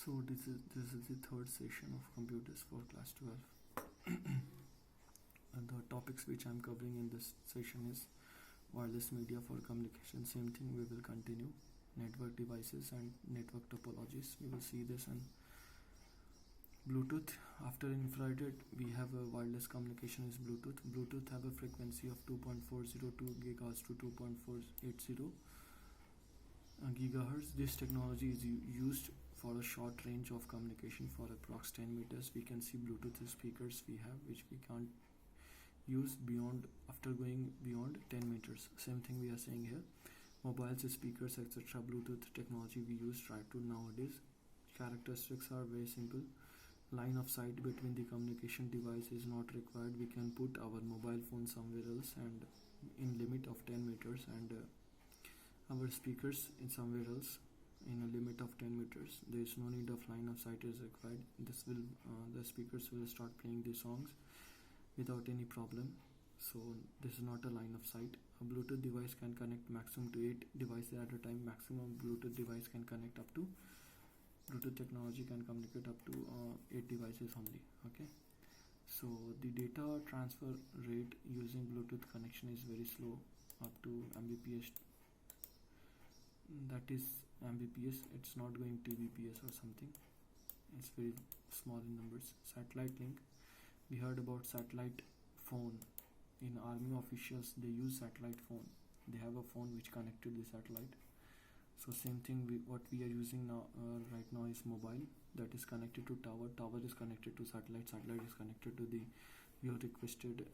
So this is the third session of computers for class 12. And the topics which I'm covering in this session is wireless media for communication. Same thing we will continue. Network devices and network topologies. We will see this in Bluetooth. After infrared, we have a wireless communication is Bluetooth. Bluetooth have a frequency of 2.402 gigahertz to 2.480 gigahertz. This technology is used for a short range of communication for approx 10 meters. We can see Bluetooth speakers we have, which we can't use beyond after going beyond 10 meters. Same thing we are saying here. Mobiles, speakers, etc. Bluetooth technology we use right to nowadays. Characteristics are very simple. Line of sight between the communication device is not required. We can put our mobile phone somewhere else and in limit of 10 meters, and our speakers in somewhere else in a limit of 10 meters. There is no need of line of sight is required. This will the speakers will start playing the songs without any problem. So this is not a line of sight. A Bluetooth device can connect maximum to 8 devices at a time. Maximum Bluetooth device can connect up to Bluetooth technology can communicate up to 8 devices only. Okay, so the data transfer rate using Bluetooth connection is very slow, up to Mbps. That is Mbps. It's not going to Bps or something. It's very small in numbers. Satellite link. We heard about satellite phone. In army officials, they use satellite phone. They have a phone which connected the satellite. So same thing what we are using now right now is mobile, that is connected to tower. Tower is connected to satellite. Satellite is connected to the your requested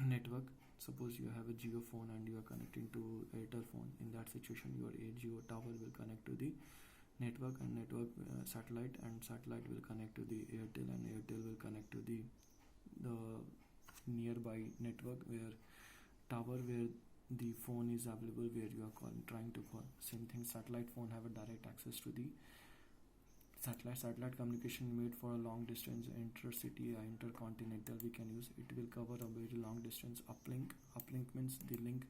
network. Suppose you have a Jio phone and you are connecting to Airtel phone. In that situation, your Jio tower will connect to the network, and network satellite, and satellite will connect to the Airtel, and Airtel will connect to the nearby network where tower where the phone is available, where you are trying to call. Same thing, satellite phone have a direct access to the satellite communication made for a long distance, intercity, intercontinental we can use. It will cover a very long distance. Uplink means the link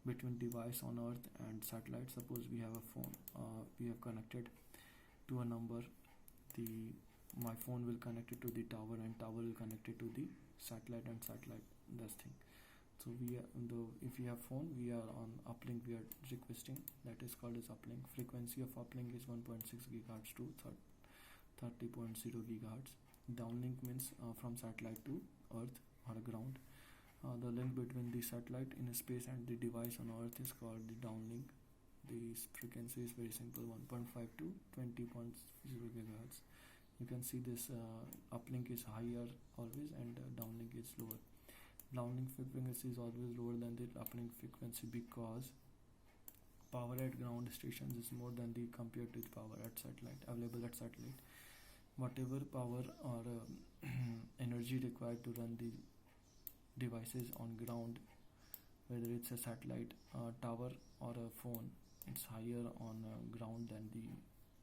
between device on earth and satellite. Suppose we have a phone, we have connected to a number. My phone will connect it to the tower, and tower will connect it to the satellite, and satellite this thing. So if we have phone, we are on uplink, we are requesting, that is called as uplink. Frequency of uplink is 1.6 gigahertz to 30.0 gigahertz. Downlink means from satellite to earth or ground. The link between the satellite in space and the device on earth is called the downlink. The frequency is very simple, 1.5 to 20.0 gigahertz. You can see this uplink is higher always, and downlink is lower. Downlink frequency is always lower than the uplink frequency because power at ground stations is more than the compared to the power at satellite available at satellite. Whatever power or energy required to run the devices on ground, whether it's a satellite tower or a phone, it's higher on ground than the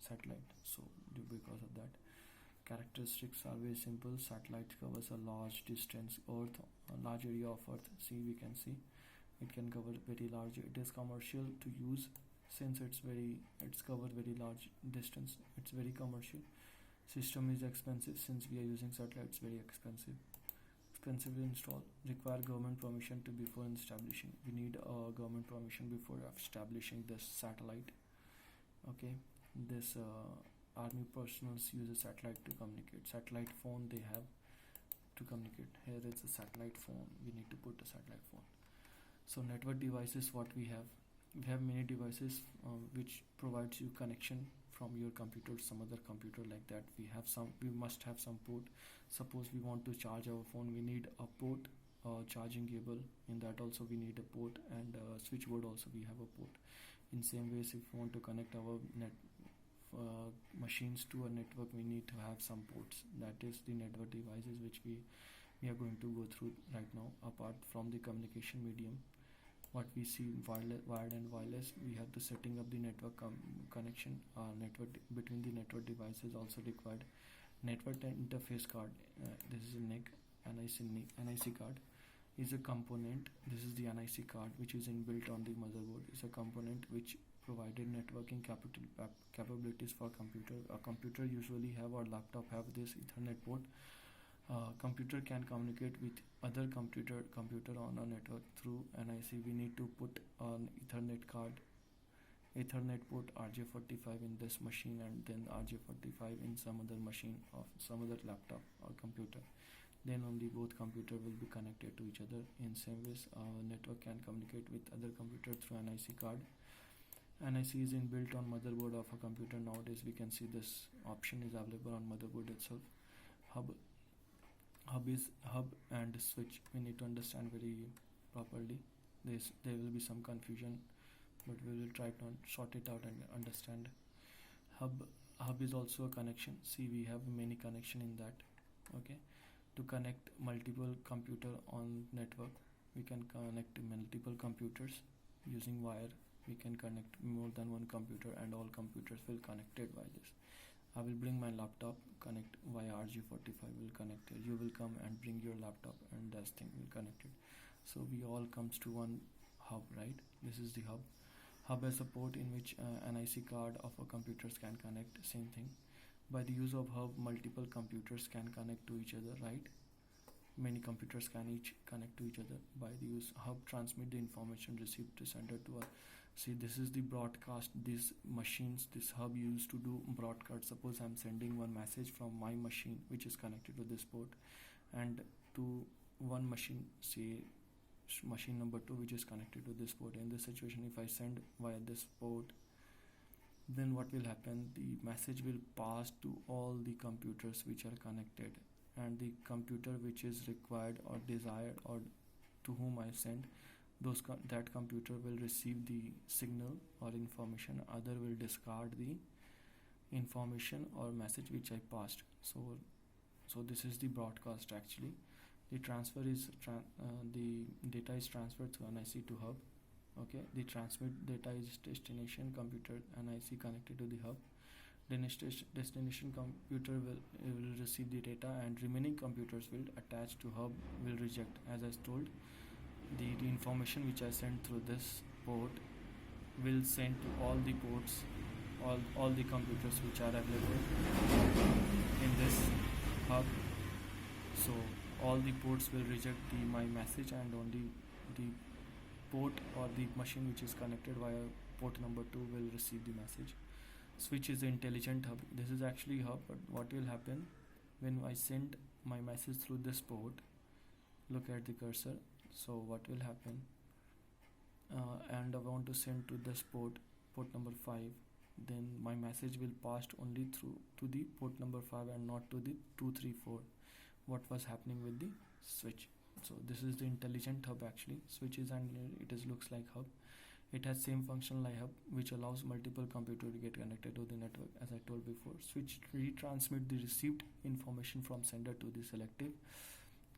satellite. So because of that, characteristics are very simple. Satellite covers a large distance, a large area of earth. See, we can see it can cover very large. It is commercial to use since it's covered very large distance. It's very commercial. System is expensive since we are using satellites. Very expensive to install. Require government permission to before establishing. We need a government permission before establishing this satellite. Okay, this army personnel use a satellite to communicate. Satellite phone they have to communicate. Here it's a satellite phone. We need to put a satellite phone. So network devices, what we have many devices which provides you connection from your computer to some other computer like that. We must have some port. Suppose we want to charge our phone, we need a port, charging cable. In that also we need a port, and switchboard also we have a port. In same ways, if we want to connect our machines to a network, we need to have some ports. That is the network devices which we are going to go through right now. Apart from the communication medium, what we see wired and wireless, we have the setting up the network connection. Network between the network devices also required. Network interface card, this is a NIC. NIC card is a component. This is the NIC card which is inbuilt on the motherboard. It's a component which provided networking capabilities for computer. A computer usually have or laptop have this Ethernet port. Computer can communicate with other computer on a network through NIC. We need to put an Ethernet card, Ethernet port RJ45 in this machine, and then RJ45 in some other machine of some other laptop or computer. Then only both computer will be connected to each other. In same ways, network can communicate with other computer through NIC card. NIC is inbuilt on motherboard of a computer. Nowadays we can see this option is available on motherboard itself. Hub is hub and switch. We need to understand very properly. There will be some confusion, but we will try to sort it out and understand. Hub is also a connection. See, we have many connection in that. Okay, to connect multiple computer on network, we can connect multiple computers using wire. We can connect more than one computer, and all computers will connected by this. I will bring my laptop, connect via RJ45 will connect it. You will come and bring your laptop, and that thing will connect it. So we all comes to one hub, right? This is the hub. Hub has a port in which NIC card of a computers can connect. Same thing. By the use of hub, multiple computers can connect to each other, right? Many computers can each connect to each other. By the use hub, transmit the information received to sender to a. See, this is the broadcast. These machines, this hub used to do broadcast. Suppose I'm sending one message from my machine which is connected to this port, and to one machine, say machine number 2, which is connected to this port. In this situation, if I send via this port, then what will happen? The message will pass to all the computers which are connected, and the computer which is required or desired or to whom I send, that computer will receive the signal or information. Other will discard the information or message which I passed. So this is the broadcast actually. The transfer is the data is transferred through NIC to hub. Okay, the transmit data is destination computer NIC connected to the hub. Then destination computer will receive the data, and remaining computers will attach to hub will reject. As I told, the information which I sent through this port will send to all the ports, all the computers which are available in this hub. So all the ports will reject my message, and only the port or the machine which is connected via port number 2 will receive the message. Switch is the intelligent hub. This is actually hub, but what will happen when I send my message through this port? Look at the cursor. So what will happen? And I want to send to this port number 5. Then my message will pass only through to the port number 5 and not to the 2, 3, 4. What was happening with the switch? So this is the intelligent hub actually. Switch is, and it looks like hub. It has same function like hub, which allows multiple computers to get connected to the network. As I told before, switch retransmit the received information from sender to the selective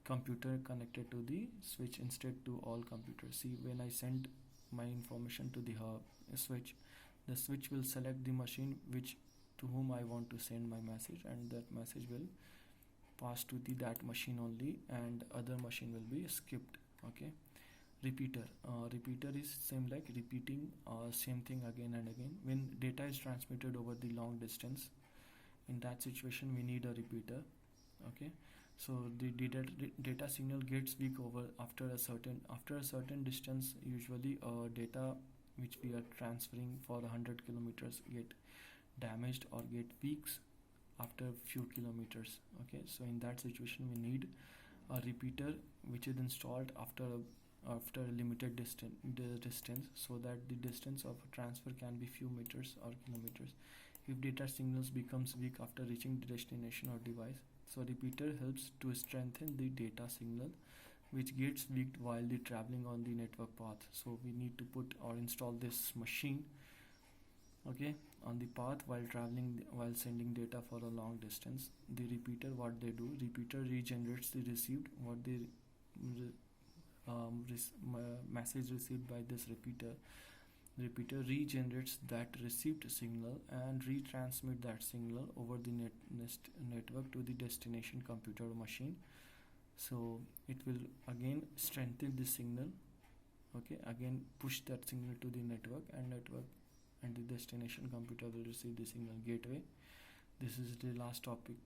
computer connected to the switch instead to all computers. See, when I send my information to the hub switch, the switch will select the machine which to whom I want to send my message, and that message will pass to that machine only, and other machine will be skipped. Okay. Repeater is same like repeating same thing again and again. When data is transmitted over the long distance, in that situation we need a repeater. Okay, so the data signal gets weak over after a certain distance. Usually data which we are transferring for 100 kilometers get damaged or get weaks after few kilometers. Okay, so in that situation we need a repeater which is installed after a limited distance, so that the distance of a transfer can be few meters or kilometers. If data signals becomes weak after reaching the destination or device, so repeater helps to strengthen the data signal which gets weak while the traveling on the network path. So we need to put or install this machine, okay, on the path while traveling, while sending data for a long distance. The repeater, what they do, repeater regenerates the received message received by this repeater. Repeater regenerates that received signal and retransmit that signal over the network to the destination computer or machine. So it will again strengthen the signal. Okay, again push that signal to the network, and network and the destination computer will receive the signal gateway. This is the last topic.